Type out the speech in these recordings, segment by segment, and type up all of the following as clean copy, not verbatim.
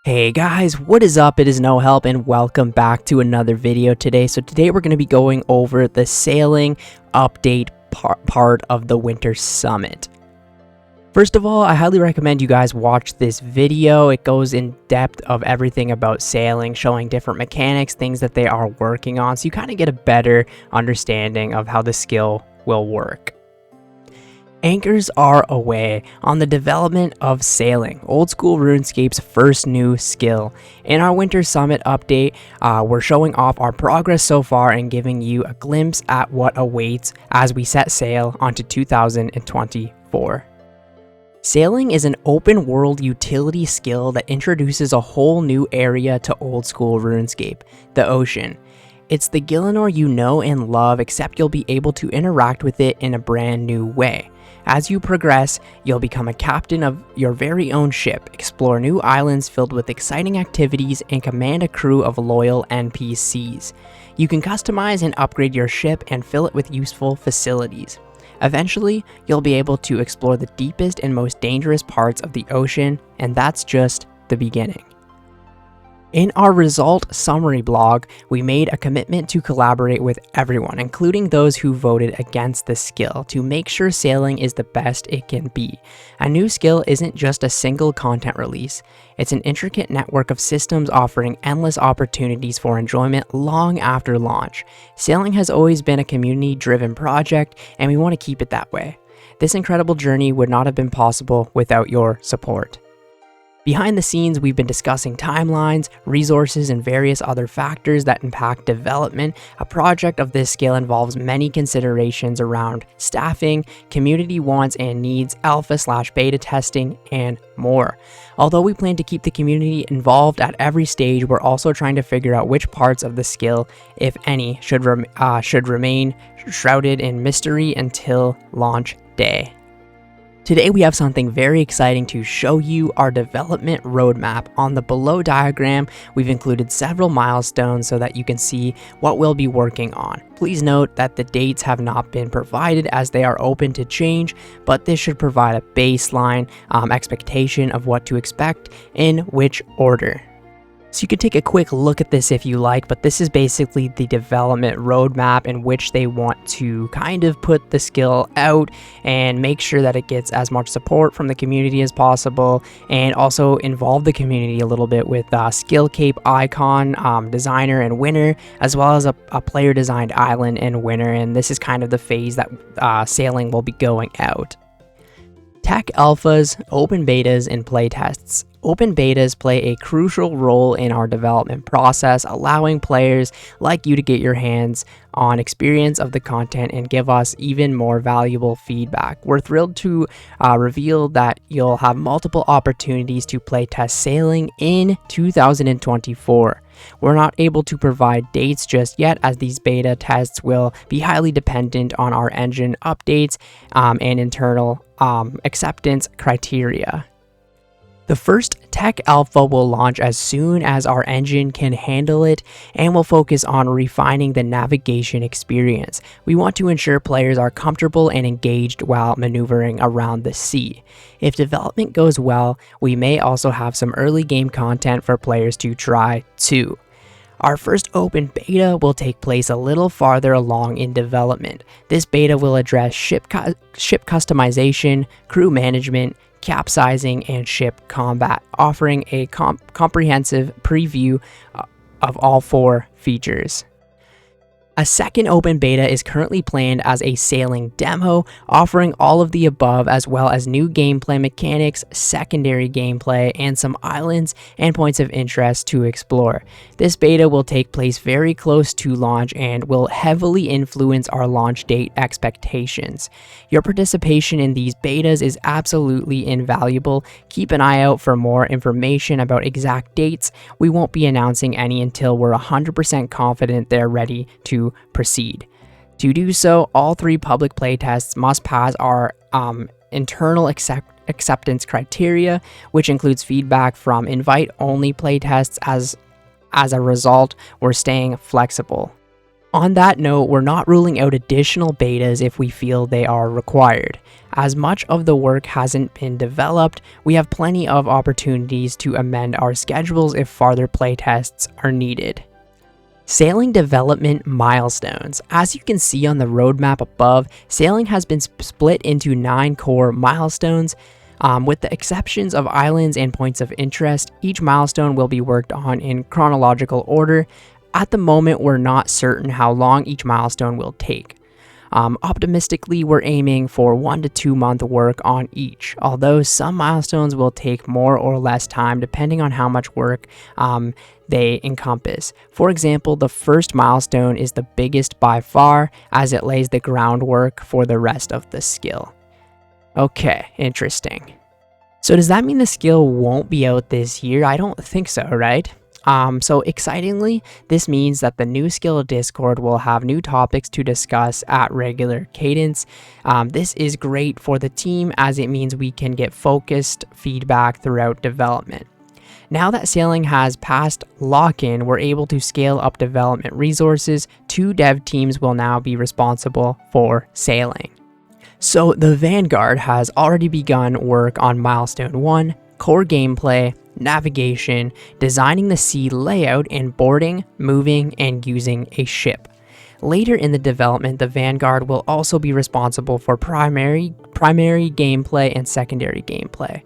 Hey guys, what is up? It is No Help and welcome back to another video today. So today we're going to be going over the sailing update part of the Winter Summit. First of all, I highly recommend you guys watch this video. It goes in depth of everything about sailing, showing different mechanics, things that they are working on, so you kind of get a better understanding of how the skill will work. Anchors are away on the development of sailing, old school RuneScape's first new skill. In our Winter Summit update, we're showing off our progress so far and giving you a glimpse at what awaits as we set sail onto 2024. Sailing is an open world utility skill that introduces a whole new area to old school RuneScape, the ocean. It's the Gielinor you know and love, except you'll be able to interact with it in a brand new way. As you progress, you'll become a captain of your very own ship, explore new islands filled with exciting activities, and command a crew of loyal NPCs. You can customize and upgrade your ship and fill it with useful facilities. Eventually, you'll be able to explore the deepest and most dangerous parts of the ocean, and that's just the beginning. In our result summary blog, we made a commitment to collaborate with everyone, including those who voted against the skill, to make sure sailing is the best it can be. A new skill isn't just a single content release. It's an intricate network of systems offering endless opportunities for enjoyment long after launch. Sailing has always been a community-driven project, and we want to keep it that way. This incredible journey would not have been possible without your support. Behind the scenes, we've been discussing timelines, resources, and various other factors that impact development. A project of this scale involves many considerations around staffing, community wants and needs, alpha/beta testing, and more. Although we plan to keep the community involved at every stage, we're also trying to figure out which parts of the skill, if any, should remain shrouded in mystery until launch day. Today we have something very exciting to show you, our development roadmap. On the below diagram, we've included several milestones so that you can see what we'll be working on. Please note that the dates have not been provided as they are open to change, but this should provide a baseline expectation of what to expect in which order. So you can take a quick look at this if you like, but this is basically the development roadmap in which they want to kind of put the skill out and make sure that it gets as much support from the community as possible, and also involve the community a little bit with skill cape icon, designer and winner, as well as a player designed island and winner. And this is kind of the phase that sailing will be going out. Tech alphas, open betas, and playtests. Open betas play a crucial role in our development process, allowing players like you to get your hands on experience of the content and give us even more valuable feedback. We're thrilled to reveal that you'll have multiple opportunities to playtest sailing in 2024. We're not able to provide dates just yet, as these beta tests will be highly dependent on our engine updates and internal acceptance criteria. The first tech alpha will launch as soon as our engine can handle it, and will focus on refining the navigation experience. We want to ensure players are comfortable and engaged while maneuvering around the sea. If development goes well, we may also have some early game content for players to try too. Our first open beta will take place a little farther along in development. This beta will address ship customization, crew management, capsizing, and ship combat, offering a comprehensive preview of all 4 features. A second open beta is currently planned as a sailing demo, offering all of the above as well as new gameplay mechanics, secondary gameplay, and some islands and points of interest to explore. This beta will take place very close to launch and will heavily influence our launch date expectations. Your participation in these betas is absolutely invaluable. Keep an eye out for more information about exact dates. We won't be announcing any until we're 100% confident they're ready to proceed. To do so, all 3 public playtests must pass our internal acceptance criteria, which includes feedback from invite-only playtests. As a result, we're staying flexible. On that note, we're not ruling out additional betas if we feel they are required. As much of the work hasn't been developed, we have plenty of opportunities to amend our schedules if farther playtests are needed. Sailing development milestones. As you can see on the roadmap above, sailing has been split into 9 core milestones. With the exceptions of islands and points of interest, each milestone will be worked on in chronological order. At the moment, we're not certain how long each milestone will take. Optimistically, we're aiming for 1 to 2 month work on each, although some milestones will take more or less time depending on how much work they encompass. For example, the first milestone is the biggest by far, as it lays the groundwork for the rest of the skill. Okay, interesting. So does that mean the skill won't be out this year? I don't think so, right? So excitingly, this means that the new skill Discord will have new topics to discuss at regular cadence. This is great for the team as it means we can get focused feedback throughout development. Now that sailing has passed lock-in, we're able to scale up development resources. 2 dev teams will now be responsible for sailing. So the Vanguard has already begun work on milestone 1, core gameplay, navigation, designing the sea layout, and boarding, moving, and using a ship. Later in the development, the Vanguard will also be responsible for primary gameplay and secondary gameplay.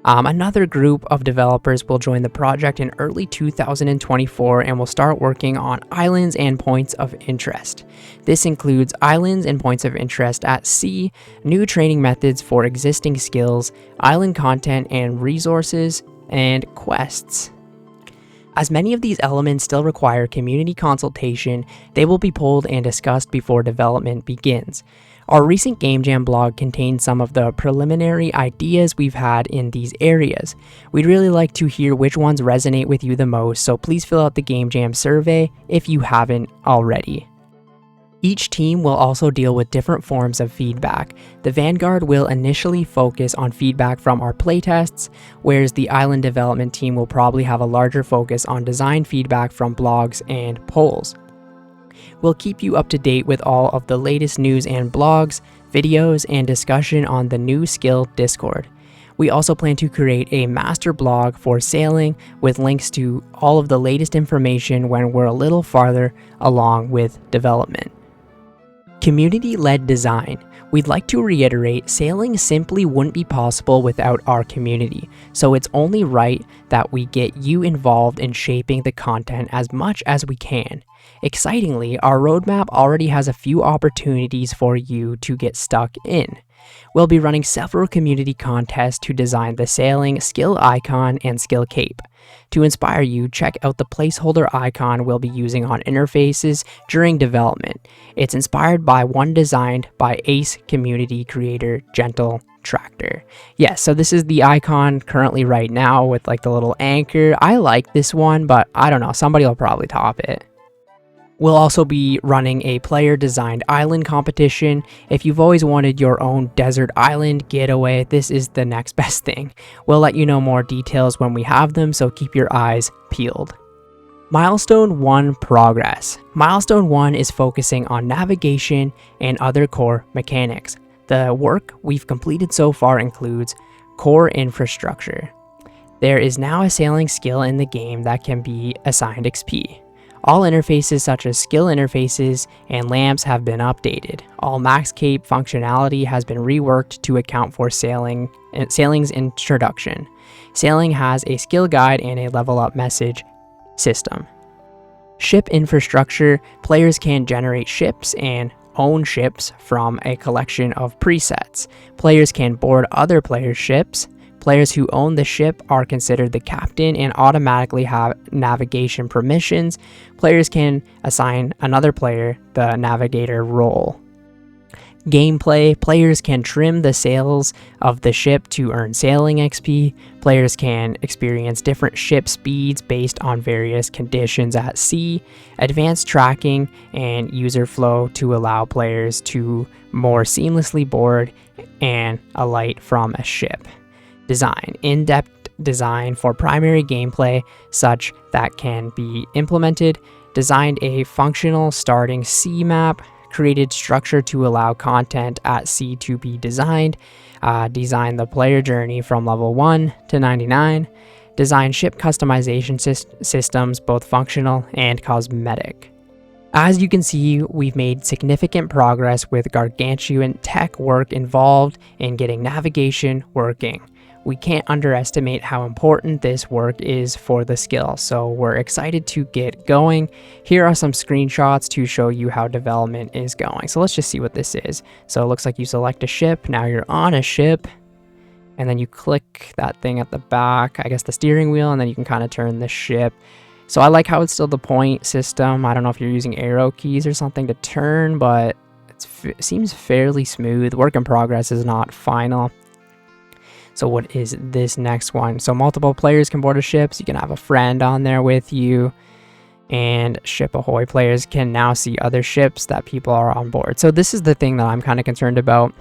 Another group of developers will join the project in early 2024 and will start working on islands and points of interest. This includes islands and points of interest at sea, new training methods for existing skills, island content and resources, and quests. As many of these elements still require community consultation, they will be pulled and discussed before development begins. Our recent Game Jam blog contains some of the preliminary ideas we've had in these areas. We'd really like to hear which ones resonate with you the most, so please fill out the Game Jam survey if you haven't already. Each team will also deal with different forms of feedback. The Vanguard will initially focus on feedback from our playtests, whereas the island development team will probably have a larger focus on design feedback from blogs and polls. We'll keep you up to date with all of the latest news and blogs, videos, and discussion on the new skill Discord. We also plan to create a master blog for sailing with links to all of the latest information when we're a little farther along with development. Community-led design. We'd like to reiterate, sailing simply wouldn't be possible without our community, so it's only right that we get you involved in shaping the content as much as we can. Excitingly, our roadmap already has a few opportunities for you to get stuck in. We'll be running several community contests to design the sailing skill icon and skill cape. To inspire you, check out the placeholder icon we'll be using on interfaces during development. It's inspired by one designed by Ace community creator Gentle Tractor. Yes, so this is the icon currently right now with like the little anchor. I like this one, but I don't know, somebody will probably top it. We'll also be running a player-designed island competition. If you've always wanted your own desert island getaway, this is the next best thing. We'll let you know more details when we have them, so keep your eyes peeled. Milestone 1 Progress. Milestone 1 is focusing on navigation and other core mechanics. The work we've completed so far includes core infrastructure. There is now a sailing skill in the game that can be assigned XP. All interfaces such as skill interfaces and lamps have been updated. All max cape functionality has been reworked to account for sailing's introduction. Sailing has a skill guide and a level up message system. Ship infrastructure. Players can generate ships and own ships from a collection of presets. Players can board other players' ships. Players who own the ship are considered the captain and automatically have navigation permissions. Players can assign another player the navigator role. Gameplay. Players can trim the sails of the ship to earn sailing XP. Players can experience different ship speeds based on various conditions at sea. Advanced tracking and user flow to allow players to more seamlessly board and alight from a ship. Design. In-depth design for primary gameplay such that can be implemented. designed a functional starting sea map, created structure to allow content at sea to be designed, designed the player journey from level 1 to 99, designed ship customization systems, both functional and cosmetic. As you can see, we've made significant progress with gargantuan tech work involved in getting navigation working. We can't underestimate how important this work is for the skill, so we're excited to get going. Here are some screenshots to show you how development is going. So let's just see what this is. So it looks like you select a ship, now you're on a ship, and then you click that thing at the back, I guess the steering wheel, and then you can kind of turn the ship. So I like how it's still the point system. I don't know if you're using arrow keys or something to turn, but it seems fairly smooth. Work in progress is not final. So what is this next one? So multiple players can board a ship. So you can have a friend on there with you. And Ship Ahoy players can now see other ships that people are on board. So this is the thing that I'm kind of concerned about.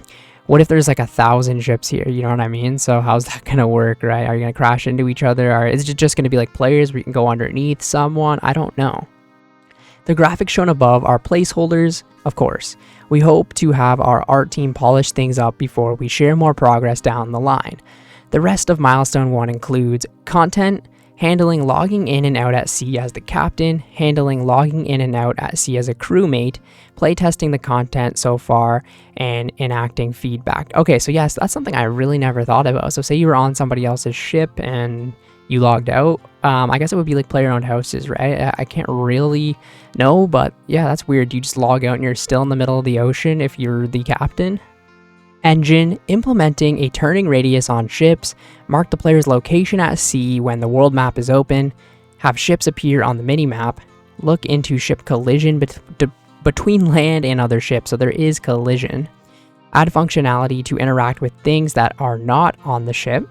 What if there's like 1,000 ships here? You know what I mean? So how's that going to work, right? Are you going to crash into each other? Or is it just going to be like players where you can go underneath someone? I don't know. The graphics shown above are placeholders, of course. We hope to have our art team polish things up before we share more progress down the line. The rest of Milestone 1 includes content, handling logging in and out at sea as the captain, handling logging in and out at sea as a crewmate, playtesting the content so far, and enacting feedback. Okay, so yes, that's something I really never thought about. So say you were on somebody else's ship and you logged out. I guess it would be like player-owned houses, right? I can't really know, but yeah, that's weird. You just log out and you're still in the middle of the ocean if you're the captain. Engine, implementing a turning radius on ships, mark the player's location at sea when the world map is open, have ships appear on the mini-map, look into ship collision between land and other ships, so there is collision, add functionality to interact with things that are not on the ship,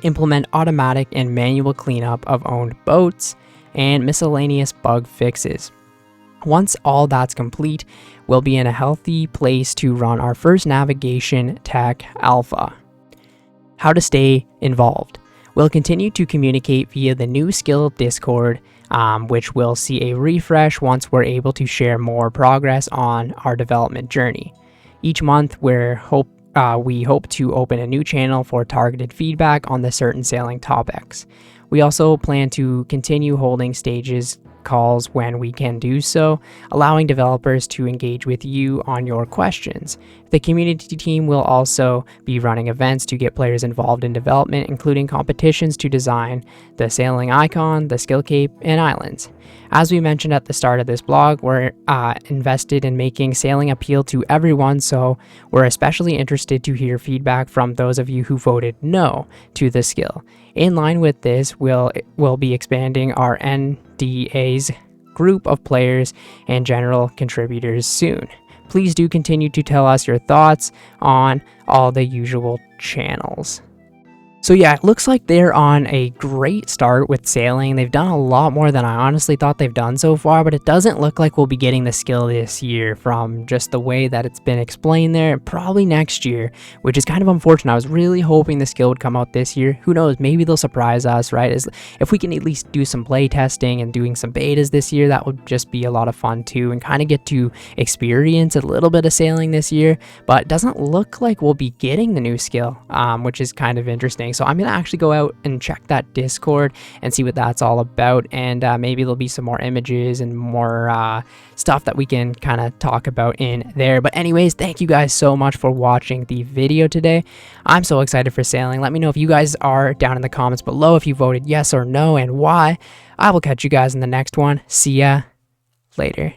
implement automatic and manual cleanup of owned boats, and miscellaneous bug fixes. Once all that's complete, we'll be in a healthy place to run our first navigation tech alpha. How to stay involved. We'll continue to communicate via the new skill Discord, which will see a refresh once we're able to share more progress on our development journey. Each month, we hope to open a new channel for targeted feedback on the certain sailing topics. We also plan to continue holding stages calls when we can do so, allowing developers to engage with you on your questions. The community team will also be running events to get players involved in development, including competitions to design the sailing icon, the skill cape, and islands. As we mentioned at the start of this blog, we're invested in making sailing appeal to everyone, so we're especially interested to hear feedback from those of you who voted no to the skill. In line with this, we'll be expanding our NDA's group of players and general contributors soon. Please do continue to tell us your thoughts on all the usual channels. So yeah, it looks like they're on a great start with sailing. They've done a lot more than I honestly thought they've done so far, but it doesn't look like we'll be getting the skill this year from just the way that it's been explained there. Probably next year, which is kind of unfortunate. I was really hoping the skill would come out this year. Who knows? Maybe they'll surprise us, right? If we can at least do some play testing and doing some betas this year, that would just be a lot of fun too, and kind of get to experience a little bit of sailing this year. But it doesn't look like we'll be getting the new skill, which is kind of interesting. So I'm going to actually go out and check that Discord and see what that's all about. And maybe there'll be some more images and more stuff that we can kind of talk about in there. But anyways, thank you guys so much for watching the video today. I'm so excited for sailing. Let me know if you guys are down in the comments below if you voted yes or no and why. I will catch you guys in the next one. See ya later.